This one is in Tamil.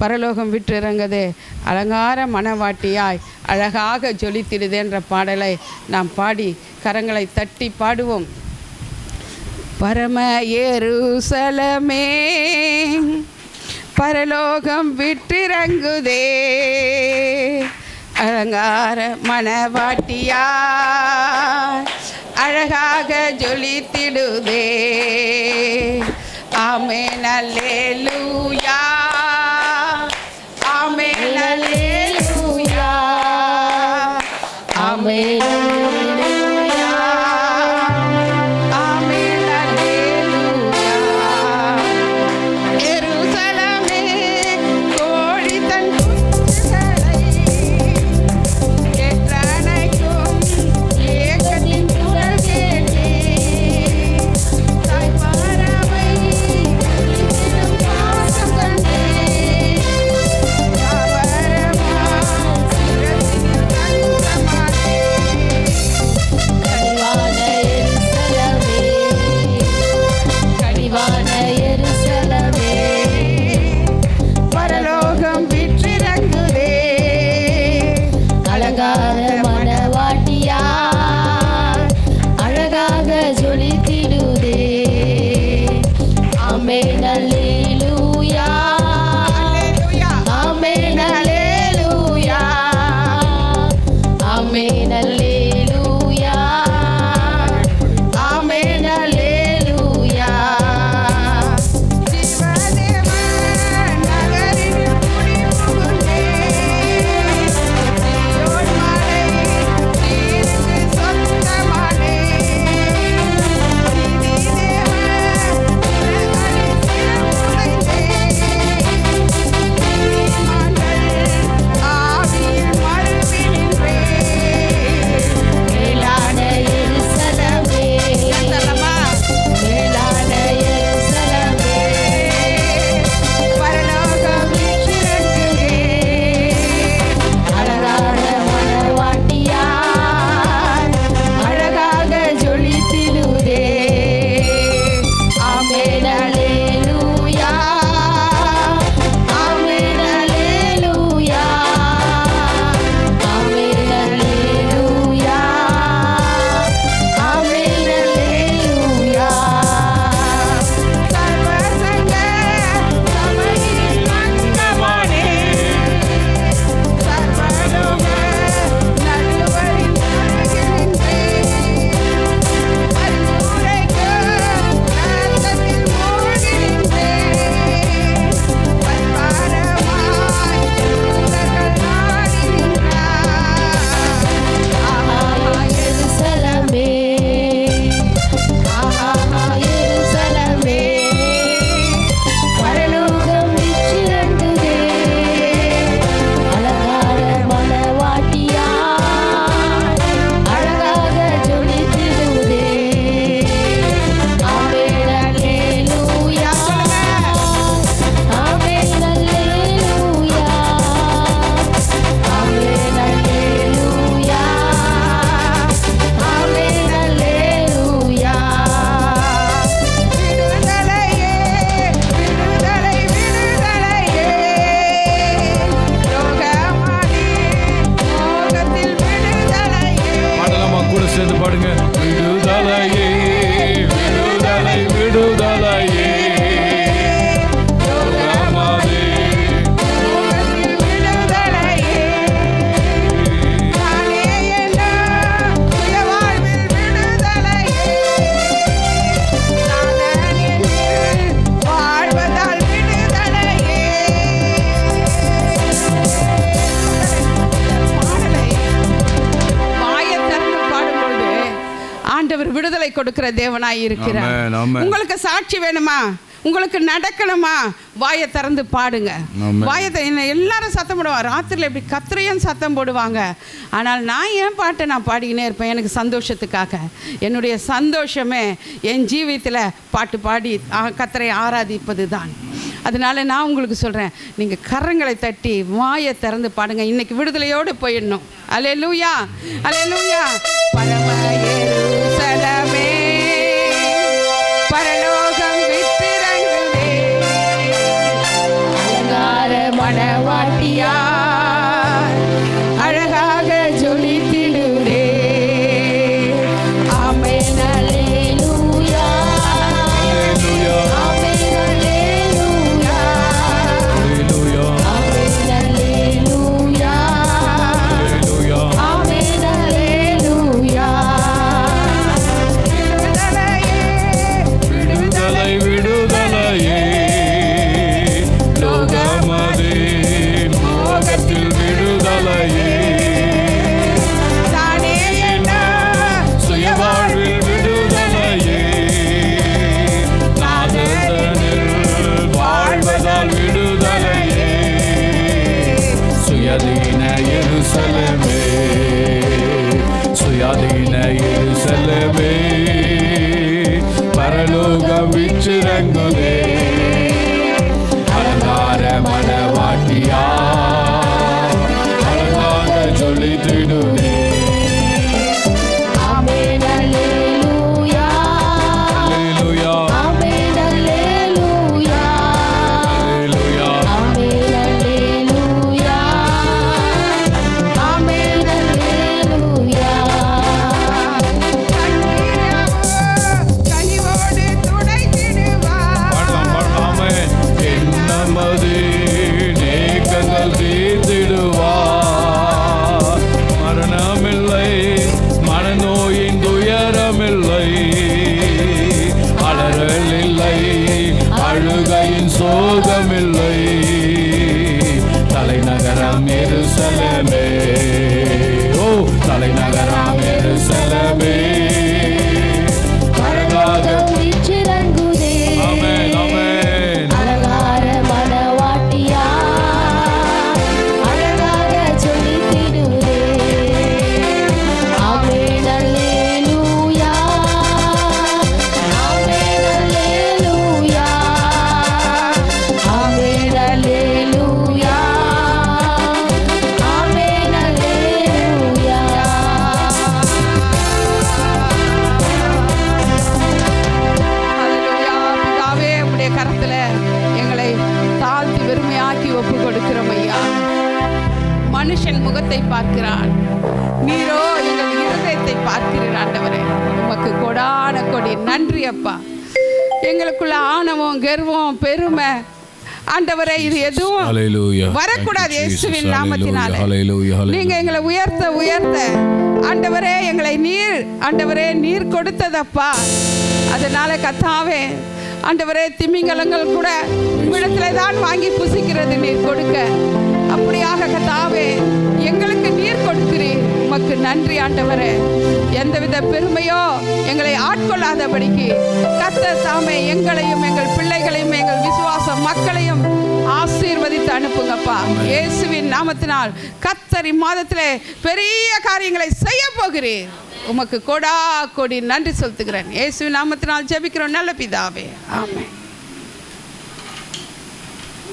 பரலோகம் விட்டு இறங்குதே, அலங்கார மணவாட்டியாய் அழகாக ஜொலித்திடுதேன்ற பாடலை நாம் பாடி கரங்களை தட்டி பாடுவோம். பரம எருசலமே பரலோகம் விட்டிறங்குதே, அலங்கார மணவாட்டியாய் அழகாக ஜொலித்திடுதே. ஆமென் அல்லேலூயா, ஆமென் அல்லேலூயா, ஆமென் அல்லேலூயா, ஆமென் அல்லேலூயா. எருசலேமே கோழி தன் குஞ்சுகளை ஏற்றணைக்கும் ஏகத்தின் குரல் கேட்டே, தாய்மாரவை இனிதிடும் பாசம் கண்டே, பரலோகம் விற்றிறங்குதே, அலங்கார மணவாட்டியா அழகாக ஜொலித்திடுதே. ஆமென் அல்லேலூயா, ஆமென் அல்லேலூயா, ஆமென் அல்லேலூயா, ஆமென் அல்லேலூயா. ஜீவதேவன் நகரில் குடிபுகுந்தே, சீயோன் மலை நீருக்கு சொந்தமானே. நீதிதேவன் உலகளில் சிறப்புடைந்தே, நீதிமான்கள் ஆவியில் மருவி நின்றே. மேலான எருசலேமே, மேலான எருசலேமே பரலோகம் விற்றிறங்குதே, அழகான மணவாட்டியாய் அழகாக ஜொலித்திடுதே. ஆமென் அல்லேலூயா, ஆமென் அல்லேலூயா, ஆமென் அல்லேலூயா, ஆமென் அல்லேலூயா. சர்வசங்க சபையின் மங்கமானே, சர்வலோக நடுவரின் அருகில் நின்றே, பரிந்துரைக்கும் ரத்தத்தில் மூழ்கி நின்றே, பரிவாரமாய் தூதர்கள் நாடி நின்றார். ஆஹா எருசலேமே, ஆஹா எருசலேமே பரலோகம் விற்றிறங்குதே, அலங்கார மணவாட்டியாய் அழகாக ஜொலித்திடுதே. ஆமென் அல்லேலூயா, ஆமென் அல்லேலூயா, ஆமென் அல்லேலூயா, ஆமென் அல்லேலூயா. விடுதலையே, விடுதலை, விடுதலையே, யோகமானே மோகத்தில் விடுதலையே. பாடலாமா? கூட சேர்ந்து பாடுங்க. விடுதலையே, விடுதலை, விடுதலையே, யோகமானே. மோகத்தில் விடுதலையே, நானே என்னும் சுய வாழ்வில் விடுதலையே, நாதன் என்னில் வாழ்வதால் விடுதலையே. பாடலை வாயை திறந்து பாடும்பொழுது ஆண்டவர் விடுதலை கொடுக்கிற தேவனாய் இருக்கிறார். ஆமென், ஆமென். உங்களுக்கு சாட்சி வேணுமா? உங்களுக்கு நடக்கணுமா? வாயை திறந்து பாடுங்க. ஆமென். எல்லாரும் சத்தம் போடுவாங்க. ராத்திரியில் இப்படி கத்திரையும் சத்தம் போடுவாங்க. ஆனால் நான் என் பாட்டை நான் பாடிக்கினே இருப்பேன், எனக்கு சந்தோஷத்துக்காக. என்னுடைய சந்தோஷமே என் ஜீவியத்தில் பாட்டு பாடி கத்தரை ஆராதிப்பது தான். அதனால நான் உங்களுக்கு சொல்கிறேன், நீங்கள் கரங்களை தட்டி வாயை திறந்து பாடுங்க. இன்னைக்கு விடுதலையோடு போயிடணும். அல்லேலூயா, அல்லேலூயா. பரம எருசலேமே பரலோகம் விட்டிறங்குதே, அலங்கார மண மணவாட்டியா அழகாக ஜொலித்திடுவே. ஆமென் அல்லேலூயா ஆமென் அல்லேலூயா ஆமென் அல்லேலூயா ஆமென் அல்லேலூயா. விடுதலை விடுதலையே லோகமதே மோகத்தில் விடுதலையே தானே என்ன சுயவாழ்வில் விடுதலையே நாதனில் வாழ்வதால் விடுதலையே சுயாதீன எருசலேமே சுயாதீன எருசலேமே பரலோகம் விற்றிறங்குதே அலங்கார மணவாட்டியா அழகாக ஜொலித்திடுவே. ஆமென் அல்லேலூயா அல்லேலூயா ஆமென் அல்லேலூயா அல்லேலூயா ஆமென் அல்லேலூயா ஆமென் அல்லேலூயா. கனிவோடு துடைத்திடுவார். பண்ணலாமே என்னமது நேக்கங்கள் தீர்த்திடுவார். மரணமில்லை மனநோயின் துயரமில்லை அலறல் இல்லை அழுகையின் சோகமில்லை தலைநகரம் எருசலேமே ஓ தலைநகரம் எருசலேமே அழகாக விற்றிறங்குதே ஆமென் ஆமென் அலங்கார மணவாட்டியா அழகாக ஜொலித்திடுதே. ஆமென் அல்லேலூயா ஆமென் அல்லேலூயா ஆமென் அல்லேலூயா ஆமென் அல்லேலூயா. ஹல்லேலூயா. பிதாவே, உம்முடைய கரத்துல எங்களை தாழ்த்தி வெறுமையாக்கி ஒப்பு கொடுக்கிறோம் ஐயா. மனுஷன் முகத்தை பார்க்கிறான், நீரோ எங்கள் இருதயத்தை பார்க்கிறீர் ஆண்டவரே. உமக்கு கொடான கொடி நன்றி அப்பா. எங்களுக்குள்ள ஆணவம் கர்வம் பெருமை ஆண்டவரே இது எதுவும் ஹல்லேலூயா வரக்கூடாது. Thank you, Jesus. இயேசுவின் நாமத்தினாலே ஹல்லேலூயா ஹல்லேலூயா நீங்க எங்களை உயர்த்த உயர்த்த ஆண்டவரே எங்களை ஆண்டவரே நீர் கொடுத்ததப்பா. அதனால கத்தாவே ஆண்டவரே திமிங்கலங்கள் கூட உம்மிடத்துல தான் வாங்கி புசிக்கிறது நீர் கொடுக்க. அப்படியாக கத்தாவே எங்களுக்கு நீர் கொடுக்கிறீர். உமக்கு நன்றி ஆண்டவரே. எந்தவித பெருமையோ எங்களை ஆட்கொள்ளாதபடிக்கு கர்த்தர் தாமே எங்களையும் எங்கள் பிள்ளைகளையும் எங்கள் விசுவாச மக்களையும் ஆசீர்வதித்து அனுப்புங்கப்பா. இயேசுவின் நாமத்தினால் கர்த்தர் இம்மாதத்திலே பெரிய காரியங்களை செய்ய போகிறீர். உமக்கு கொடா கொடி நன்றி செலுத்துகிறேன். இயேசுவின் நாமத்தினால் ஜெபிக்கிறோம் நல்ல பிதாவே. ஆமென்.